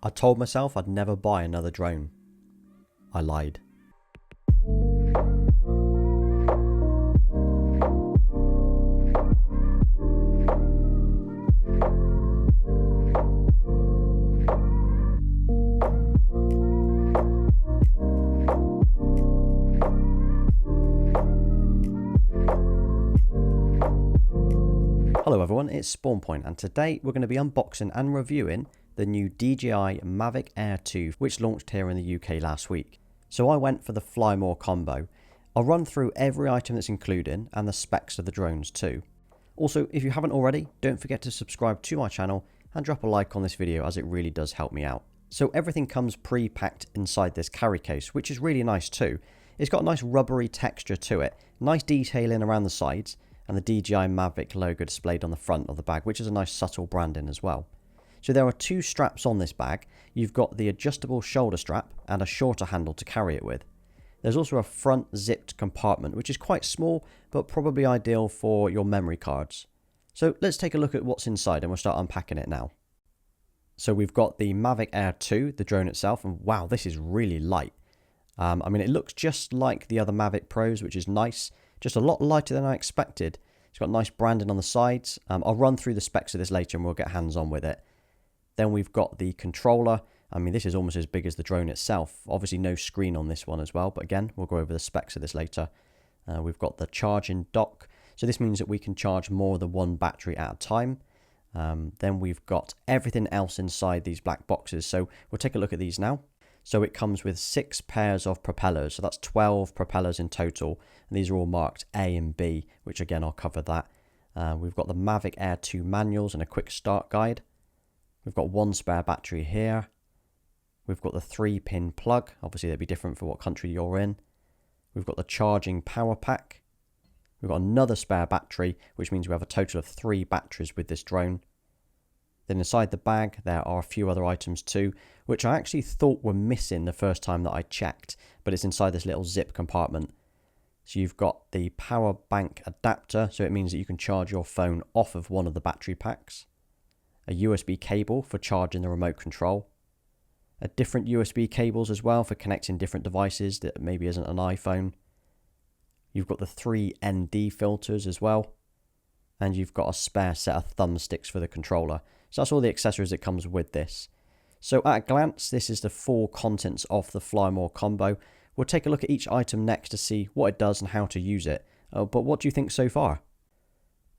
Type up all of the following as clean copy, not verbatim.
I told myself I'd never buy another drone. I lied. Hello everyone, it's SpawnPoint, and today we're going to be unboxing and reviewing the new DJI Mavic Air 2, which launched here in the UK last week. So I went for the Fly More combo. I'll run through every item that's included and the specs of the drones too. Also, if you haven't already, don't forget to subscribe to my channel and drop a like on this video, as it really does help me out. So everything comes pre-packed inside this carry case, which is really nice too. It's got a nice rubbery texture to it, nice detailing around the sides, and the DJI Mavic logo displayed on the front of the bag, which is a nice subtle branding as well. So there are two straps on this bag. You've got the adjustable shoulder strap and a shorter handle to carry it with. There's also a front zipped compartment, which is quite small, but probably ideal for your memory cards. So let's take a look at what's inside and we'll start unpacking it now. So we've got the Mavic Air 2, the drone itself, and wow, this is really light. I mean, it looks just like the other Mavic Pros, which is nice. Just a lot lighter than I expected. It's got nice branding on the sides. I'll run through the specs of this later and we'll get hands on with it. Then we've got the controller. I mean, this is almost as big as the drone itself. Obviously no screen on this one as well, but again, we'll go over the specs of this later. We've got the charging dock. So this means that we can charge more than one battery at a time. Then we've got everything else inside these black boxes. So we'll take a look at these now. So it comes with 6 pairs of propellers, so that's 12 propellers in total, and these are all marked A and B, which again I'll cover that. We've got the Mavic Air 2 manuals and a quick start guide. We've got one spare battery here. We've got the 3-pin plug, obviously they'd be different for what country you're in. We've got the charging power pack. We've got another spare battery, which means we have a total of 3 batteries with this drone. Then inside the bag, there are a few other items too, which I actually thought were missing the first time that I checked, but it's inside this little zip compartment. So you've got the power bank adapter, so it means that you can charge your phone off of one of the battery packs. A USB cable for charging the remote control. A different USB cables as well for connecting different devices that maybe isn't an iPhone. You've got the 3 ND filters as well. And you've got a spare set of thumbsticks for the controller. So that's all the accessories that comes with this. So at a glance, this is the full contents of the Fly More combo. We'll take a look at each item next to see what it does and how to use it. But what do you think so far?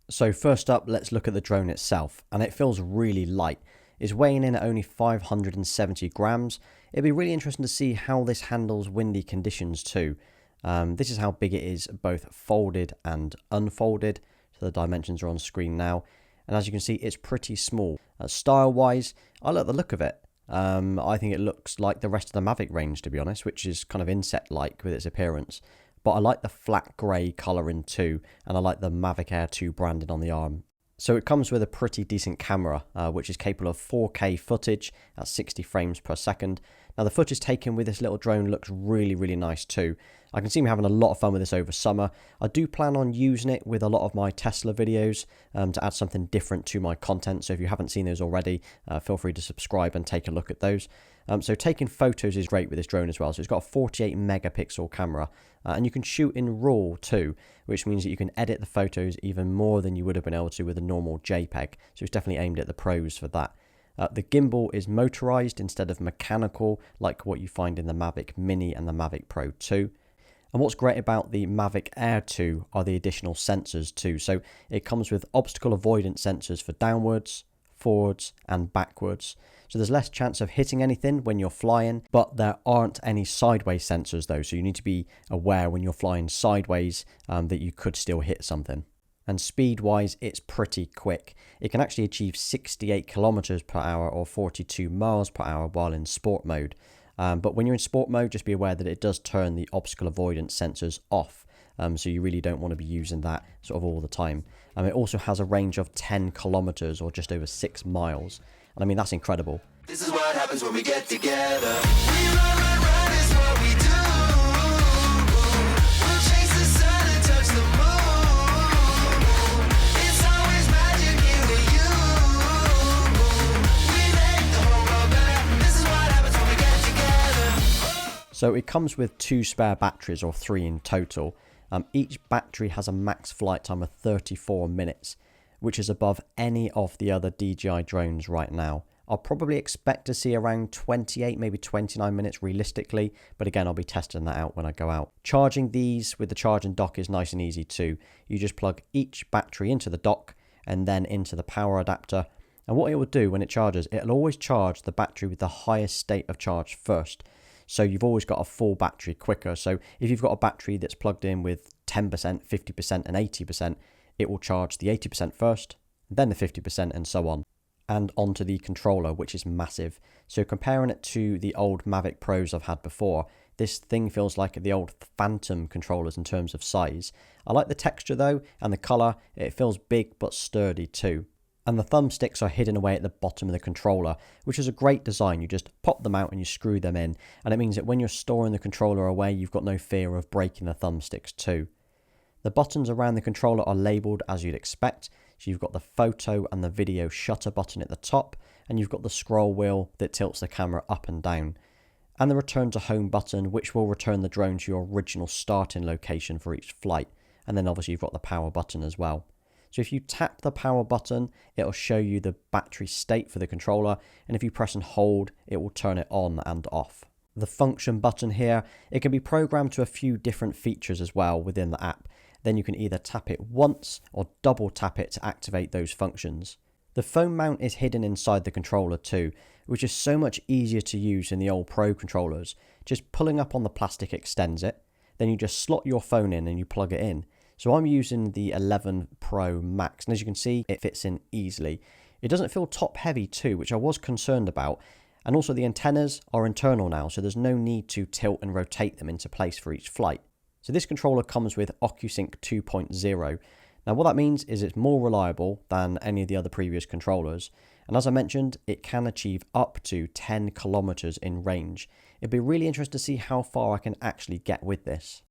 So first up, let's look at the drone itself. And it feels really light. It's weighing in at only 570 grams. It'd be really interesting to see how this handles windy conditions too. This is how big it is, both folded and unfolded. So the dimensions are on screen now. And as you can see, it's pretty small. Style-wise, I like the look of it. I think it looks like the rest of the Mavic range, to be honest, which is kind of insect-like with its appearance. But I like the flat grey colouring too, and I like the Mavic Air 2 branding on the arm. So it comes with a pretty decent camera, which is capable of 4K footage at 60 frames per second. Now the footage taken with this little drone looks really, really nice too. I can see me having a lot of fun with this over summer. I do plan on using it with a lot of my Tesla videos to add something different to my content. So if you haven't seen those already, feel free to subscribe and take a look at those. So taking photos is great with this drone as well. So it's got a 48 megapixel camera and you can shoot in RAW too, which means that you can edit the photos even more than you would have been able to with a normal JPEG. So it's definitely aimed at the pros for that. The gimbal is motorized instead of mechanical, like what you find in the Mavic Mini and the Mavic Pro 2. And what's great about the Mavic Air 2 are the additional sensors too. So it comes with obstacle avoidance sensors for downwards, forwards and backwards. So there's less chance of hitting anything when you're flying, but there aren't any sideways sensors though. So you need to be aware when you're flying sideways that you could still hit something. And speed-wise, it's pretty quick. It can actually achieve 68 kilometers per hour or 42 miles per hour while in sport mode. But when you're in sport mode, just be aware that it does turn the obstacle avoidance sensors off. So you really don't want to be using that sort of all the time. It also has a range of 10 kilometers or just over 6 miles. And I mean, that's incredible. This is what happens when we get together. We run is what we do. We'll chase the sun and touch the moon. It's always magic here with you. We make the whole world better. This is So it comes with 2 spare batteries, or 3 in total. Each battery has a max flight time of 34 minutes, which is above any of the other DJI drones right now. I'll probably expect to see around 28, maybe 29 minutes realistically, but again, I'll be testing that out when I go out. Charging these with the charging dock is nice and easy too. You just plug each battery into the dock and then into the power adapter. And what it will do when it charges, it'll always charge the battery with the highest state of charge first. So you've always got a full battery quicker. So if you've got a battery that's plugged in with 10%, 50% and 80%, it will charge the 80% first, then the 50% and so on. And onto the controller, which is massive. So comparing it to the old Mavic Pros I've had before, this thing feels like the old Phantom controllers in terms of size. I like the texture though, and the colour. It feels big but sturdy too. And the thumbsticks are hidden away at the bottom of the controller, which is a great design. You just pop them out and you screw them in, and it means that when you're storing the controller away, you've got no fear of breaking the thumbsticks too. The buttons around the controller are labelled as you'd expect. So you've got the photo and the video shutter button at the top, and you've got the scroll wheel that tilts the camera up and down, and the return to home button, which will return the drone to your original starting location for each flight. And then obviously you've got the power button as well. So if you tap the power button, it'll show you the battery state for the controller, and if you press and hold, it will turn it on and off. The function button here, it can be programmed to a few different features as well within the app. Then you can either tap it once or double tap it to activate those functions. The phone mount is hidden inside the controller too, which is so much easier to use than the old Pro controllers. Just pulling up on the plastic extends it, then you just slot your phone in and you plug it in. So I'm using the 11 Pro Max, and as you can see, it fits in easily. It doesn't feel top heavy too, which I was concerned about. And also the antennas are internal now, so there's no need to tilt and rotate them into place for each flight. So this controller comes with OcuSync 2.0. Now what that means is it's more reliable than any of the other previous controllers. And as I mentioned, it can achieve up to 10 kilometers in range. It'd be really interesting to see how far I can actually get with this.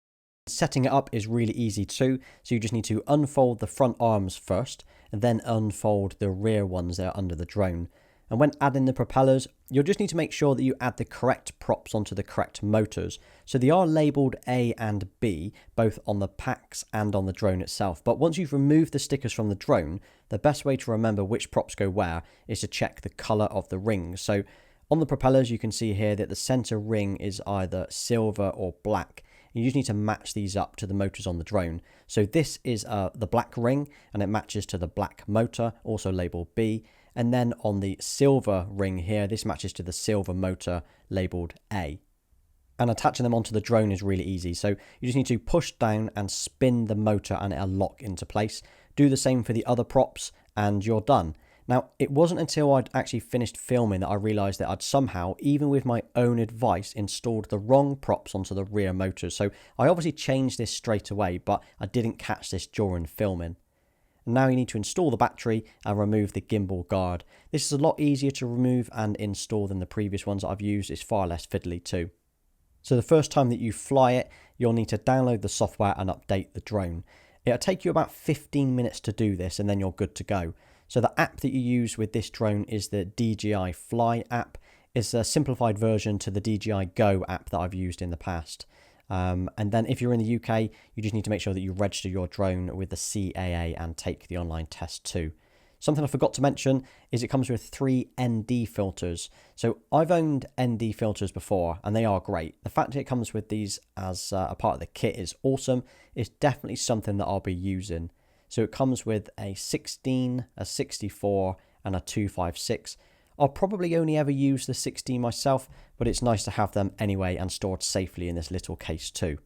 Setting it up is really easy too, so you just need to unfold the front arms first and then unfold the rear ones that are under the drone. And when adding the propellers, you'll just need to make sure that you add the correct props onto the correct motors. So they are labelled A and B, both on the packs and on the drone itself. But once you've removed the stickers from the drone, the best way to remember which props go where is to check the colour of the rings. So on the propellers, you can see here that the centre ring is either silver or black. You just need to match these up to the motors on the drone. So this is the black ring, and it matches to the black motor, also labelled B. And then on the silver ring here, this matches to the silver motor labelled A. And attaching them onto the drone is really easy. So you just need to push down and spin the motor and it'll lock into place. Do the same for the other props and you're done. Now, it wasn't until I'd actually finished filming that I realised that I'd somehow, even with my own advice, installed the wrong props onto the rear motors. So I obviously changed this straight away, but I didn't catch this during filming. And now you need to install the battery and remove the gimbal guard. This is a lot easier to remove and install than the previous ones that I've used. It's far less fiddly too. So the first time that you fly it, you'll need to download the software and update the drone. It'll take you about 15 minutes to do this and then you're good to go. So the app that you use with this drone is the DJI Fly app. It's a simplified version to the DJI Go app that I've used in the past. And then if you're in the UK, you just need to make sure that you register your drone with the CAA and take the online test too. Something I forgot to mention is it comes with 3 ND filters. So I've owned ND filters before and they are great. The fact that it comes with these as a part of the kit is awesome. It's definitely something that I'll be using. So it comes with a 16, a 64 and a 256. I'll probably only ever use the 16 myself, but it's nice to have them anyway and stored safely in this little case too.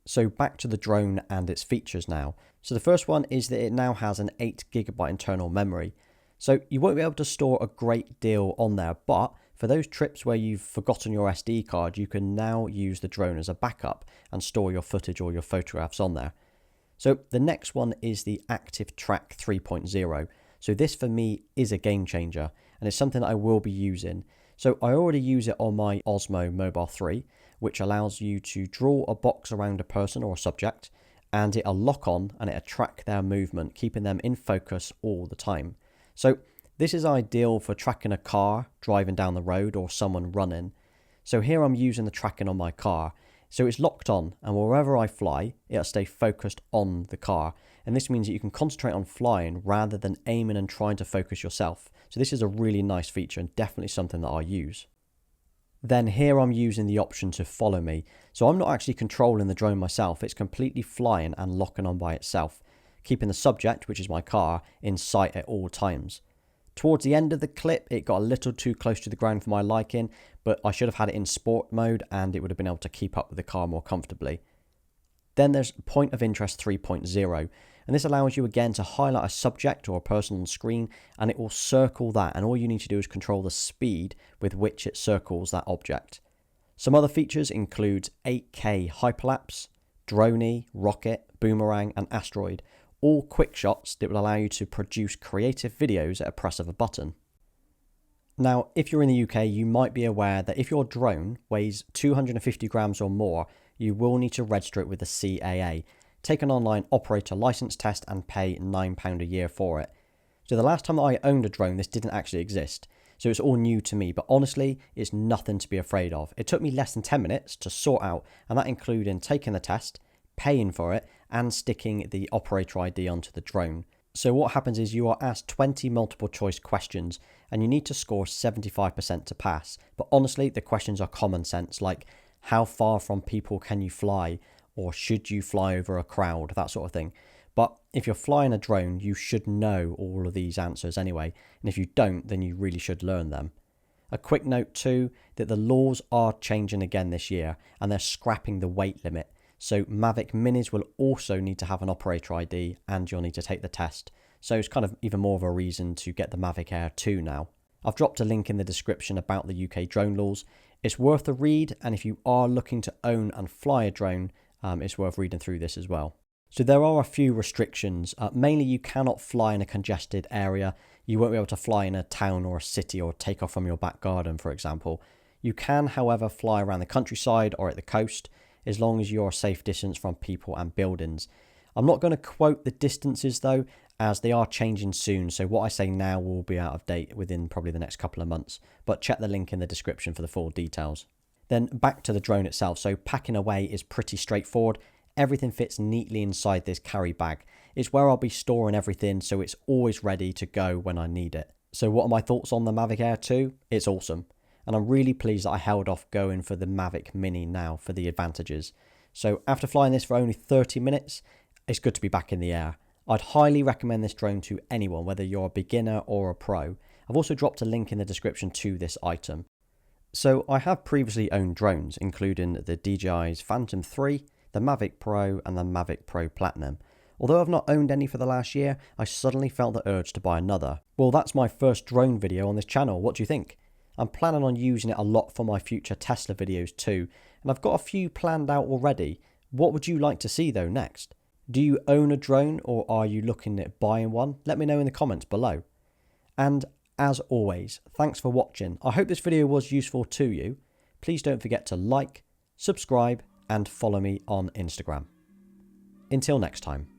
So back to the drone and its features now. So the first one is that it now has an 8GB internal memory. So you won't be able to store a great deal on there, but for those trips where you've forgotten your SD card, you can now use the drone as a backup and store your footage or your photographs on there. So the next one is the Active Track 3.0. So this for me is a game changer and it's something that I will be using. So I already use it on my Osmo Mobile 3, which allows you to draw a box around a person or a subject and it'll lock on and it'll track their movement, keeping them in focus all the time. So this is ideal for tracking a car driving down the road or someone running. So here I'm using the tracking on my car. So it's locked on, and wherever I fly, it'll stay focused on the car. And this means that you can concentrate on flying rather than aiming and trying to focus yourself. So this is a really nice feature and definitely something that I use. Then here I'm using the option to follow me. So I'm not actually controlling the drone myself, it's completely flying and locking on by itself, keeping the subject, which is my car, in sight at all times. Towards the end of the clip, it got a little too close to the ground for my liking, but I should have had it in sport mode and it would have been able to keep up with the car more comfortably. Then there's Point of Interest 3.0, and this allows you again to highlight a subject or a person on screen, and it will circle that, and all you need to do is control the speed with which it circles that object. Some other features include 8K hyperlapse, droney, rocket, boomerang and asteroid, all quick shots that will allow you to produce creative videos at a press of a button. Now, if you're in the UK, you might be aware that if your drone weighs 250 grams or more, you will need to register it with the CAA, take an online operator license test and pay £9 a year for it. So the last time that I owned a drone, this didn't actually exist. So it's all new to me, but honestly, it's nothing to be afraid of. It took me less than 10 minutes to sort out, and that included taking the test, paying for it, and sticking the operator ID onto the drone. So what happens is you are asked 20 multiple choice questions, and you need to score 75% to pass. But honestly, the questions are common sense, like how far from people can you fly, or should you fly over a crowd, that sort of thing. But if you're flying a drone, you should know all of these answers anyway, and if you don't, then you really should learn them. A quick note too, that the laws are changing again this year, and they're scrapping the weight limit. So Mavic Minis will also need to have an operator ID, and you'll need to take the test. So it's kind of even more of a reason to get the Mavic Air 2 now. I've dropped a link in the description about the UK drone laws. It's worth a read, and if you are looking to own and fly a drone, it's worth reading through this as well. So there are a few restrictions. Mainly you cannot fly in a congested area. You won't be able to fly in a town or a city or take off from your back garden, for example. You can, however, fly around the countryside or at the coast, as long as you're a safe distance from people and buildings. I'm not going to quote the distances though, as they are changing soon, so what I say now will be out of date within probably the next couple of months, but check the link in the description for the full details. Then back to the drone itself. So packing away is pretty straightforward. Everything fits neatly inside this carry bag. It's where I'll be storing everything, so it's always ready to go when I need it. So what are my thoughts on the Mavic Air 2? It's awesome. And I'm really pleased that I held off going for the Mavic Mini now for the advantages. So after flying this for only 30 minutes, it's good to be back in the air. I'd highly recommend this drone to anyone, whether you're a beginner or a pro. I've also dropped a link in the description to this item. So I have previously owned drones, including the DJI's Phantom 3, the Mavic Pro and the Mavic Pro Platinum. Although I've not owned any for the last year, I suddenly felt the urge to buy another. Well, that's my first drone video on this channel. What do you think? I'm planning on using it a lot for my future Tesla videos too, and I've got a few planned out already. What would you like to see though next? Do you own a drone or are you looking at buying one? Let me know in the comments below. And as always, thanks for watching. I hope this video was useful to you. Please don't forget to like, subscribe and follow me on Instagram. Until next time.